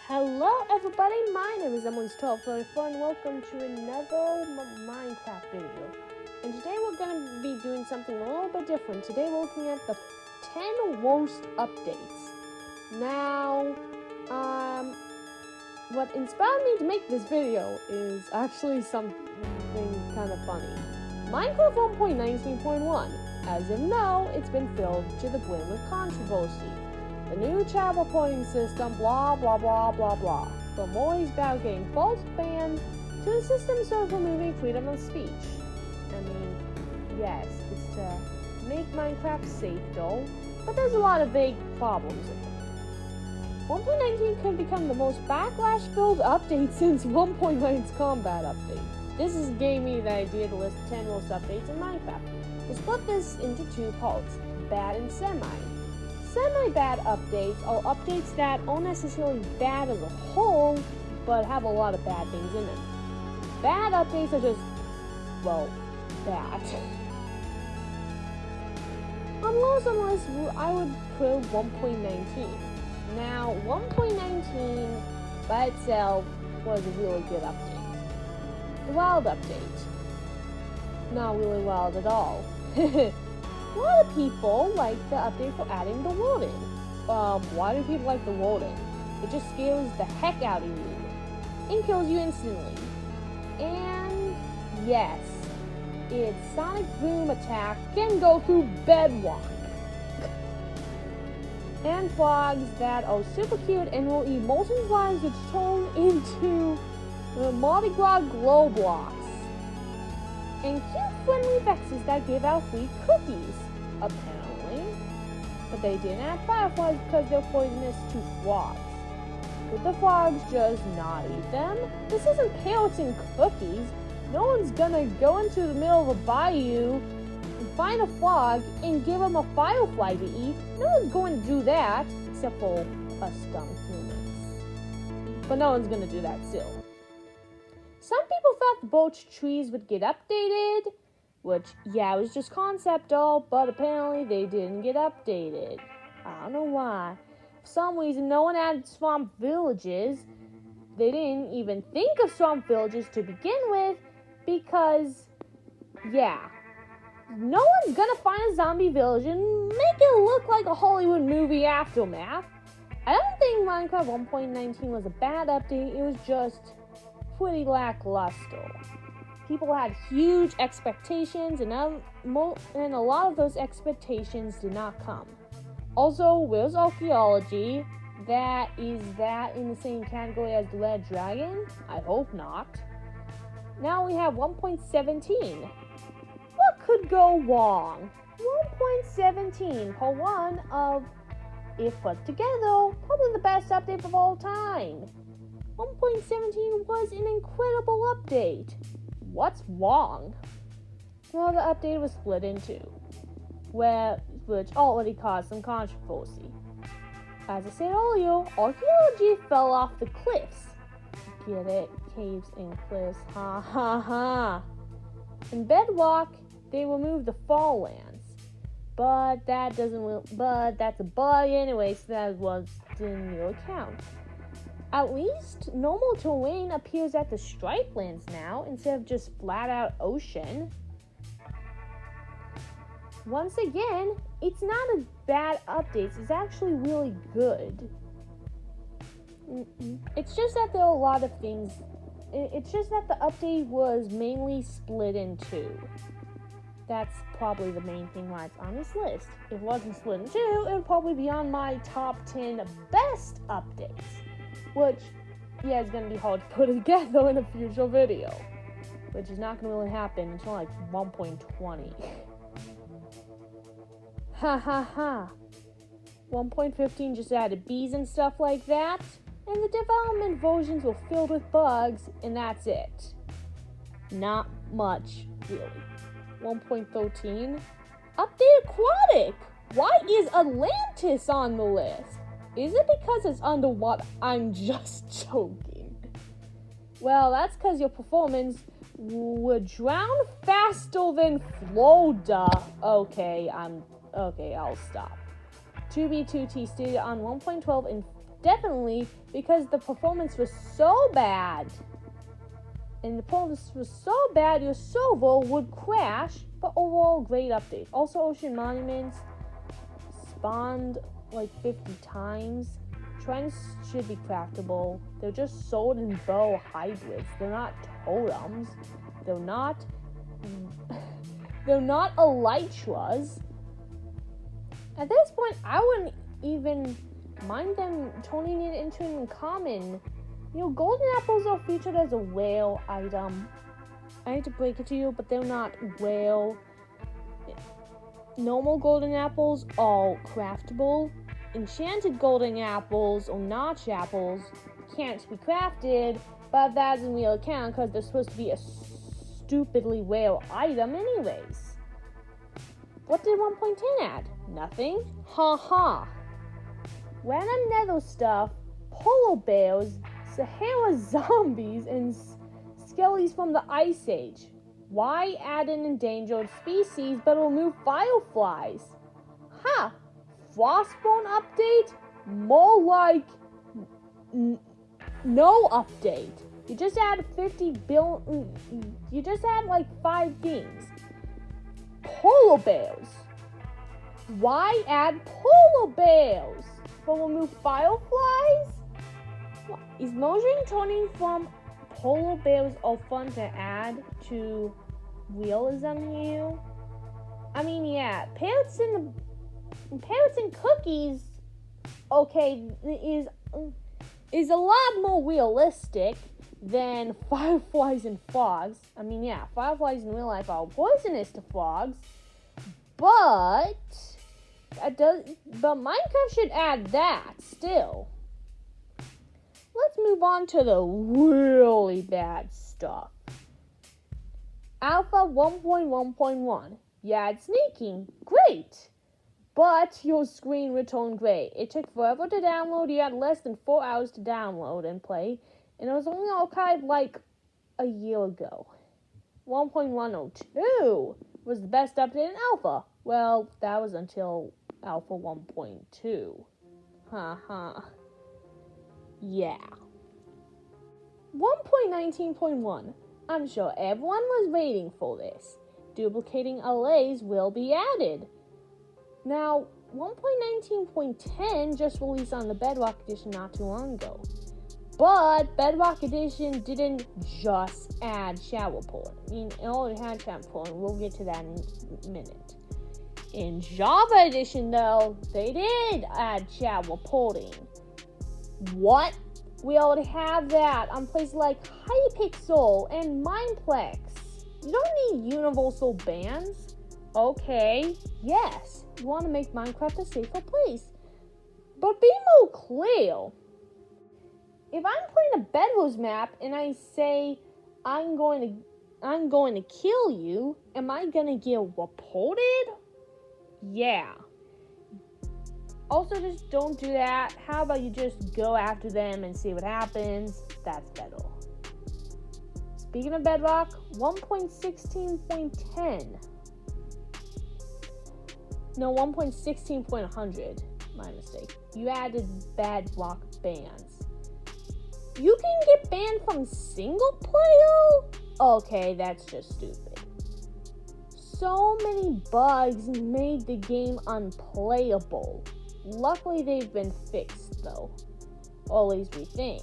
Hello everybody, my name is Emily1234 and welcome to another Minecraft video. And today we're going to be doing something a little bit different. Today we're looking at the 10 worst updates. Now, what inspired me to make this video is actually something kind of funny. Minecraft 1.19.1. As of now, it's been filled to the brim with controversy. The new chat reporting system, blah blah blah blah blah. From always about getting false banned to the system sort of removing freedom of speech. I mean, yes, it's to make Minecraft safe though, but there's a lot of vague problems with it. 1.19 could become the most backlash-filled update since 1.9's combat update. This gave me the idea to list 10 worst updates in Minecraft. We'll split this into two parts, bad and semi. Semi-bad updates are updates that aren't necessarily bad as a whole, but have a lot of bad things in them. Bad updates are just, well, bad. On lowest on the list, I would put 1.19. Now, 1.19 by itself was a really good update. The wild update. Not really wild at all. A lot of people like the update for adding the warden. Why do people like the warden? It just scares the heck out of you and kills you instantly. And yes, its sonic boom attack can go through Bedrock. And frogs that are super cute and will eat molten slimes which turn into Mardi Gras glow blocks. And cute friendly vexes that give out free cookies, apparently. But they didn't add fireflies because they're poisonous to frogs. Would the frogs just not eat them? This isn't parrots and cookies. No one's gonna go into the middle of a bayou and find a frog and give them a firefly to eat. No one's going to do that, except for us dumb humans. But no one's gonna do that still. Some people thought the birch trees would get updated, which, yeah, it was just concept art, but apparently they didn't get updated. I don't know why. For some reason, no one added swamp villages. They didn't even think of swamp villages to begin with, because, yeah, no one's gonna find a zombie village and make it look like a Hollywood movie aftermath. I don't think Minecraft 1.19 was a bad update, it was just pretty lackluster. People had huge expectations and a lot of those expectations did not come. Also, where's archaeology? Is that in the same category as the Red Dragon? I hope not. Now we have 1.17. What could go wrong? 1.17, part one of, if put together, probably the best update of all time. 1.17 was an incredible update. What's wrong? Well, the update was split in two, which already caused some controversy. As I said earlier, archaeology fell off the cliffs. Get it? Caves and cliffs. Ha ha ha. In Bedrock, they removed the fall lands. But that's a bug anyway, so that was in your account. At least normal terrain appears at the stripe lands now instead of just flat out ocean. Once again, it's not a bad update, it's actually really good. It's just that there are a lot of things, it's just that the update was mainly split in two. That's probably the main thing why it's on this list. If it wasn't split in two, it would probably be on my top 10 best updates. Which, yeah, is going to be hard to put together in a future video. Which is not going to really happen until like 1.20. Ha ha ha. 1.15 just added bees and stuff like that. And the development versions were filled with bugs, and that's it. Not much, really. 1.13. Update Aquatic. Why is Atlantis on the list? Is it because it's underwater? I'm just joking. Well, that's because your performance would drown faster than Florida. Okay, I'll stop. to be 2T stated on 1.12 indefinitely because the performance was so bad. And the performance was so bad your server would crash, but overall great update. Also, ocean monuments spawned like 50 times. Trends should be craftable. They're just sword and bow hybrids. They're not totems. They're not elytras. At this point, I wouldn't even mind them turning it into an uncommon. You know, golden apples are featured as a whale item. I hate to break it to you, but they're not whale. Normal golden apples are craftable. Enchanted golden apples or notch apples can't be crafted, but that doesn't really count because they're supposed to be a stupidly rare item anyways. What did 1.10 add? Nothing? Ha. Random nether stuff, polar bears, Sahara zombies, and skellies from the Ice Age. Why add an endangered species but remove fireflies? Ha! Frostbone update? More like no update. You just add 50 billion. You just add like 5 things. Polar bears. Why add polar bears? But remove fireflies? Is motion turning from polar bears all fun to add to realism here? I mean, yeah, parrots and cookies, okay, is a lot more realistic than fireflies and frogs. I mean, yeah, fireflies in real life are poisonous to frogs, but Minecraft should add that still. Let's move on to the really bad stuff. Alpha 1.1.1. Yeah, it's sneaking. Great. But your screen returned gray. It took forever to download. You had less than 4 hours to download and play. And it was only archived like a year ago. 1.102 was the best update in Alpha. Well, that was until Alpha 1.2. Haha. Yeah. 1.19.1. I'm sure everyone was waiting for this. Duplicating arrays will be added. Now, 1.19.10 just released on the Bedrock Edition not too long ago. But Bedrock Edition didn't just add shower port. I mean, it already had shower port, and we'll get to that in a minute. In Java Edition, though, they did add shower porting. What? We already have that on places like Hypixel and Mineplex. You don't need universal bans. Okay, yes, you want to make Minecraft a safer place. But be more clear. If I'm playing a Bedwars map and I say I'm going to kill you, am I gonna get reported? Yeah. Also, just don't do that. How about you just go after them and see what happens? That's better. Speaking of Bedrock, 1.16.10. No, 1.16.100. My mistake. You added Bedrock bans. You can get banned from single player? Okay, that's just stupid. So many bugs made the game unplayable. Luckily, they've been fixed, though. Or at least we think.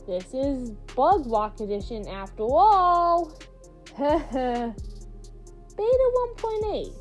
This is Bug Rock Edition after all. Beta 1.8.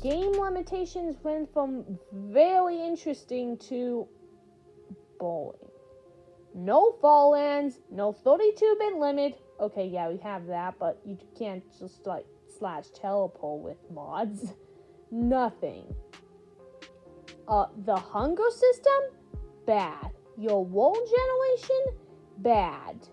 Game limitations went from very interesting to boring. No fall lands, no 32-bit limit. Okay, yeah, we have that, but you can't just like / teleport with mods. Nothing. The hunger system? Bad. Your wool generation? Bad.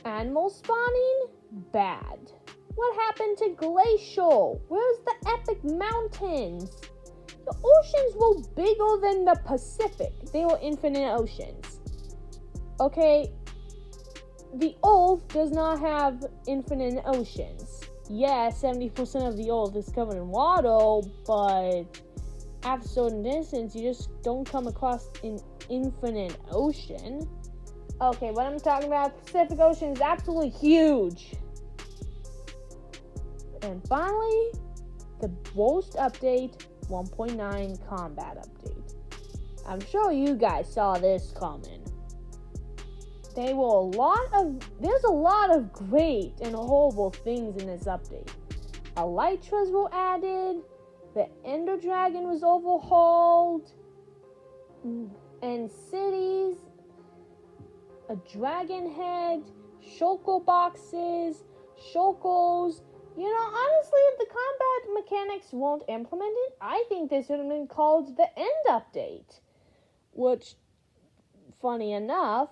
Animal spawning? Bad. What happened to Glacial? Where's the epic mountains? The oceans were bigger than the Pacific. They were infinite oceans. Okay, the Earth does not have infinite oceans. Yeah, 70% of the Earth is covered in water, but After certain distance, you just don't come across an infinite ocean. Okay, what I'm talking about, the Pacific Ocean is absolutely huge. And finally, the Worst Update 1.9 Combat Update. I'm sure you guys saw this coming. There's a lot of great and horrible things in this update. Elytras were added, the Ender Dragon was overhauled, and cities, a dragon head, shulker boxes, shulkers. Honestly, if the combat mechanics weren't implemented, I think this would have been called the End Update. Which, funny enough,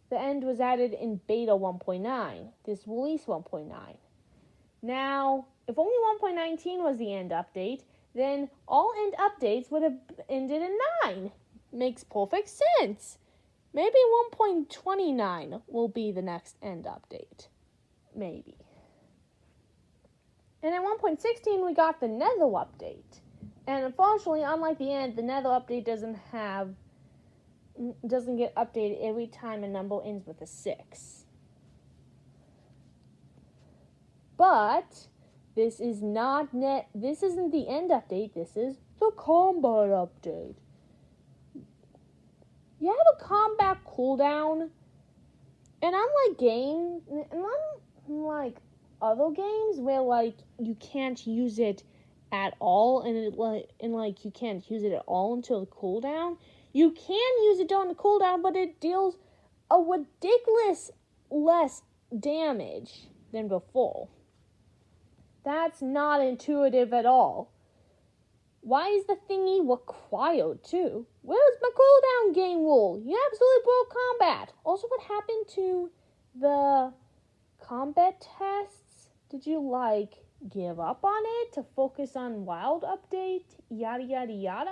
the End was added in Beta 1.9, this release 1.9. Now, if only 1.19 was the End Update, then all End Updates would have ended in 9. Makes perfect sense. Maybe 1.29 will be the next End Update. Maybe. And in 1.16, we got the Nether Update. And unfortunately, unlike the End, the Nether Update doesn't get updated every time a number ends with a 6. But this isn't the End Update, this is the Combat Update. You have a combat cooldown, and unlike other games where you can't use it at all, and you can't use it at all until the cooldown. You can use it during the cooldown, but it deals a ridiculous less damage than before. That's not intuitive at all. Why is the thingy required too? Where's my cooldown game rule? You absolutely broke combat. Also, what happened to the combat tests? Did you give up on it to focus on Wild Update? Yada yada yada?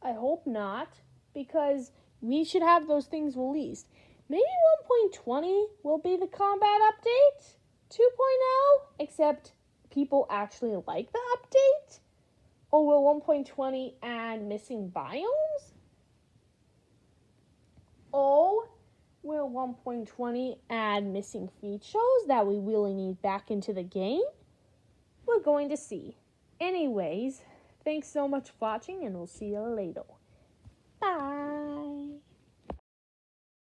I hope not, because we should have those things released. Maybe 1.20 will be the combat update 2.0, except people actually like the update? Or will 1.20 add missing biomes? Or will 1.20 add missing features that we really need back into the game? We're going to see. Anyways, thanks so much for watching, and we'll see you later. Bye!